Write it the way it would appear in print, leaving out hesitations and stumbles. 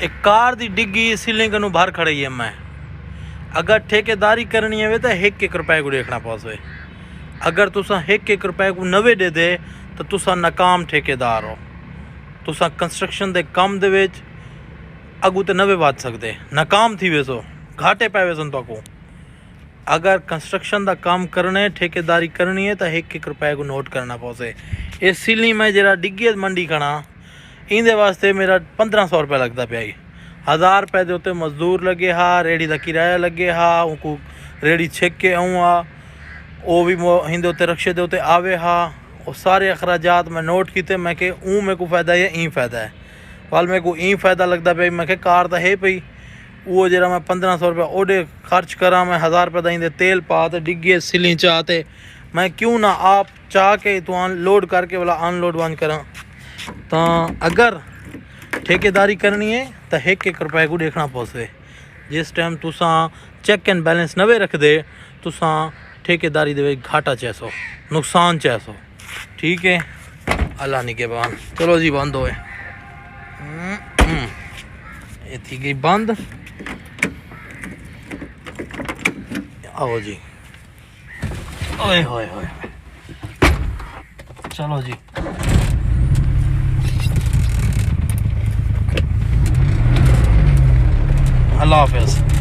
एक कार दी डिग्गी सीलिंग नू भर खड़ी है। मैं अगर ठेकेदारी करनी है तो 1-1 रुपए को देखना पौसे। अगर तुसा 1-1 रुपए को नवे दे दे तो तुसा नाकाम ठेकेदार हो। तुसा कंस्ट्रक्शन दे काम दे विच अगू तो नवे वध सकते, नाकाम थी वेसो, घाटे पै वेसन तो को। अगर कंस्ट्रक्शन का काम करने ठेकेदारी करनी है तो 1-1 रुपए को नोट करना पौसे। इस सीली में जरा डिग्गी मंडी खड़ा इंदे वास्ते मेरा 1500 रुपये लगता पिया। 1000 रुपये के उत्ते मजदूर लगे हा, रेड़ी का किराया लगे हा, उनको रेड़ी छेक के आऊँ हा, वो भी हिंदे उत्ते रक्शे के उत्ते आवे हा। वो सारे अखराजात मैं नोट किए। मैं के मेरे को फ़ायदा है ई फ़ायदा है। वाल मेरे को ई फ़ायदा लगता पे। मैं कार तो है पई, वो जरा मैं 1500 रुपये ओडे खर्च करा। मैं 1000 रुपये का इंदे तेल पा तो डिग्गी सिली चाहते मैं क्यों ना आप चाह के तो अनलोड करके वाला अनलोड वन करा। तो अगर ठेकेदारी करनी है तो 1-1 रुपए को देखना पौसे। जिस टाइम तुसा चेक एंड बैलेंस नवे रख दे तुसा ठेकेदारी दे घाटा चैसो, नुकसान चैसो। ठीक है, अल्लाह नहीं के बान। चलो जी बंद होए, ये थी गई बंद। आओ जी, ओए होए होए, चलो जी। अल्लाह हाफिज़।